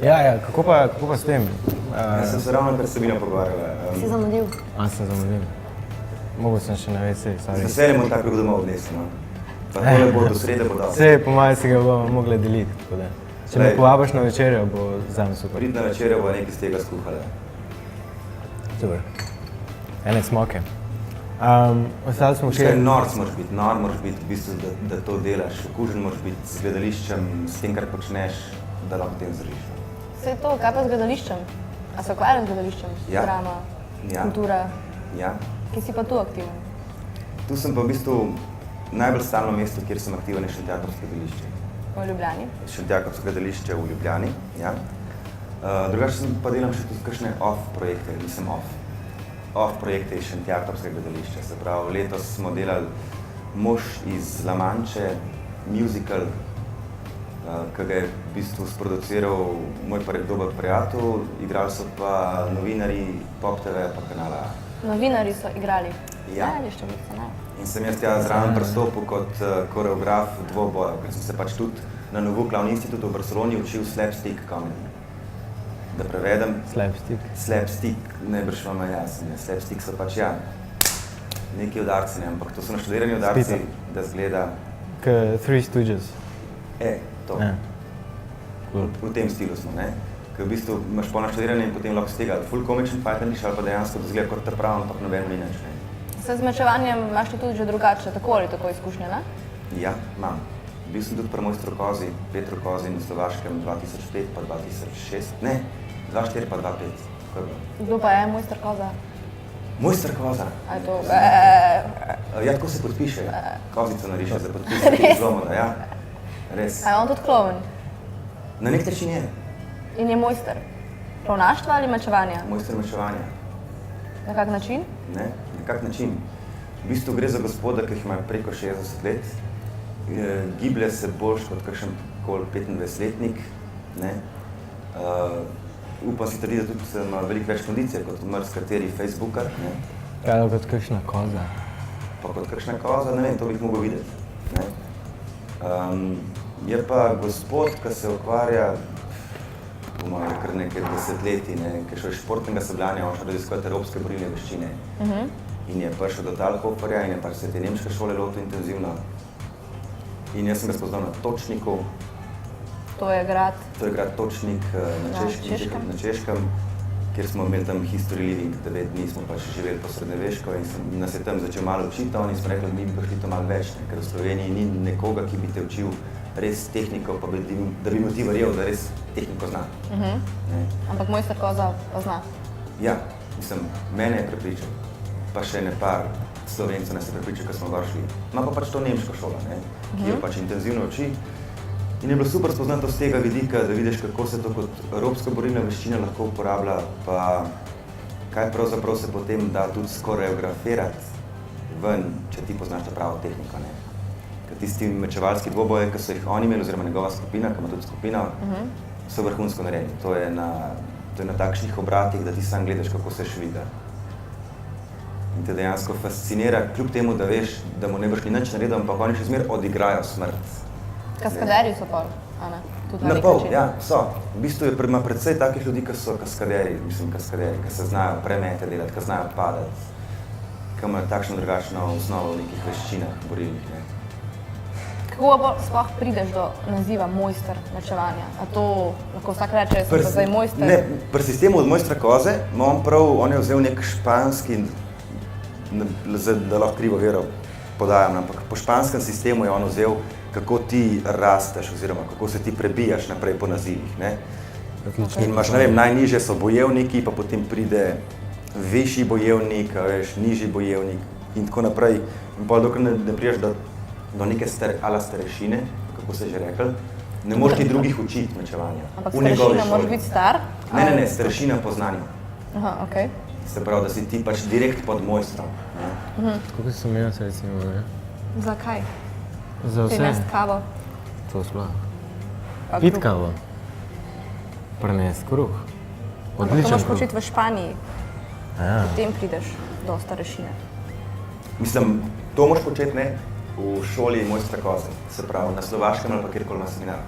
Ja, kako pa s tem? Jaz sem se ravno pred Sabino pogovarjala. Si zamudil? Sem zamudil. Mogel sem še na WC, Z sorry. veseljem bom tako domov odnesel, no. Pa tole bo do srede bo dal. Vse, po mojem si ga bomo mogli deliti, tako da. Če me Glej. povabiš na večerjo, bo zame super. Pridna večerja bo nekaj z tega skuhala. Super. Ene smoke. Ostali smo Še še... nor moraš biti, v bistvu, da to delaš. Okužen moraš biti z gledališčem, s tem, kar počneš, da lahko tem zdržiš. Vse to, kaj pa z gledališčem? A se ukvarjam z gledališčem? Ja. Drama, Ja. kultura. Ja. Kje si pa tu aktiven? Tu sem pa v bistvu najbolj stalno mesto, kjer sem aktiven, je Šentjakobsko gledališče. V Ljubljani? Šentjakobsko gledališče v Ljubljani, ja. Drugače pa delam še tudi kakšne off projekte, nisem off. Off projekte iz Šentjakobskega gledališča. Se pravi, letos smo delali Mož iz La Manche, musical, ki ga je v bistvu sproduciral moj dober prijatelj, igrali so pa novinarji Pop TV pa Kanala A. Novinarji so igrali? Ja. Ne, številce, ne. In sem jaz tja zraven pristopil kot koreograf dvobojev, ker sem se pač tudi na Nouveau Clown Institute v Barceloni učil slapstick comedy. Da prevedem, Slapstick. slapstick, najbrž vam je jasno, slapstick so pač neki udarci, ne, ampak to so naštudirani udarci, Spita. da zgleda, Three Stooges. to. Ja. Cool. V tem stilu smo, ne. Ker v bistvu imaš pol naštudiranje in potem lahko z tega full komičen fight narediš ali pa dejansko da zgleda kot ta prav, ampak noben ni nič, ne. Se zmečevanjem imaš ti tudi že drugače, tako ali tako izkušnje, ne? Ja, imam. Bil sem tudi pri Mojstru Kozi, Petru Kozi na Slovaškem 2005 pa 2006, ne, 2004 pa 2005. Tako je bilo. Kdo pa je mojster Koza? Mojster Koza. A je to... Ja, tako se podpiše. Kozico nariše za podpis, Res? zlomo, da ja. Res. A je on tudi klovn? Na nek način je. In je mojster? Klovnaštva ali mečevanja? Mojster mečevanja. Na kak način? Ne, na kak način. V bistvu gre za gospoda, ki jih ima preko 60 let. Giblje se boljš kot kakšen kol 25-letnik, ne. Upam si trditi, da tudi ima veliko več kondicije kot marsikateri Facebookar, ne. Kaj kot kakšna koza. Pa kot kakšna koza, ne vem, to bi jih mogel videti, ne. Je pa gospod, ki se ukvarja, po mojem, kar nekaj desetletij, ne, ki je šel iz športnega sabljanja, on šel raziskovati evropske borilne veščine. In je prišel do Talhoferja in je pač se te nemške šole lotil intenzivno. In jaz sem ga spoznal na Točniku. To je grad. To je grad Točnik na Češkem, kjer smo imeli tam history living, 9 dni smo pač živeli po srednjeveško in nas je tam začel malo učiti on in smo rekli, mi bi prišli to malo več, ne, ker v Sloveniji ni nekoga, ki bi te učil res tehniko, pa da bi mu ti verjel, da res tehniko zna. Ne. Ampak mojster Koza pa zna. Ja, mislim, mene je prepričal, pa še ne par Slovencev nas je prepričal, ko smo gor šli. Ima pa pač to nemško šolo, ne, ki jo pač intenzivno uči. In je bilo super spoznati to z tega vidika, da vidiš, kako se to kot evropska borilna veščina lahko uporablja, pa kaj pravzaprav se potem da tudi skoreografirati ven, če ti poznaš ta pravo tehniko, ne. Ker tisti mečevalski dvoboje, ki so jih oni imeli, oziroma njegova skupina, ki ima tudi skupina, so vrhunsko narejeni. To je na takšnih obratih, da ti sam gledaš, kako se šviga. In te dejansko fascinira, kljub temu, da veš, da mu ne boš ni nič naredil, ampak oni še zmeraj odigrajo smrt. Kaskaderji so pol, a ne? Tudi Na nek pol, način. ja, so. V bistvu ima precej takih ljudi, ki so kaskaderji, ki se znajo premete delati, ki znajo padati, ki imajo takšno drugačno osnovo v nekih veščinah borilnih, ne. Kako pa sploh prideš do naziva mojster mečevanja? A to lahko vsak reče, jaz sem pa zdaj mojster? Ne, pri sistemu od Mojstra Koze ima on je vzel nek španski, da lahko krivo vero podajam, ampak po španskem sistemu je on vzel, kako ti rasteš oziroma kako se ti prebijaš naprej po nazivih, ne. In imaš, ne vem, najnižje so bojevniki, pa potem pride višji bojevnik, a veš, nižji bojevnik in tako naprej. In pol dokler ne prideš do neke starešine, kako se je že rekel, ne moreš ti drugih učiti mečevanja. Ampak V njegovi starešina moraš šoli. biti star? Ne, starešina po znanju. Aha, okej. Se pravi, da si ti pač direkt pod mojstrom, ne. Kako se menja se recimo, ne? Zakaj? Za vse. Prinest kavo? To sploh. Pa Pit kruh. kavo. Prinest kruh. Ampak to Odličen moraš kruh. početi v Španiji, Ja. potem prideš do starešine. Mislim, to moraš početi, ne, v šoli Mojstra Koze, se pravi, na Slovaškem ali pa kjerkoli na seminarju.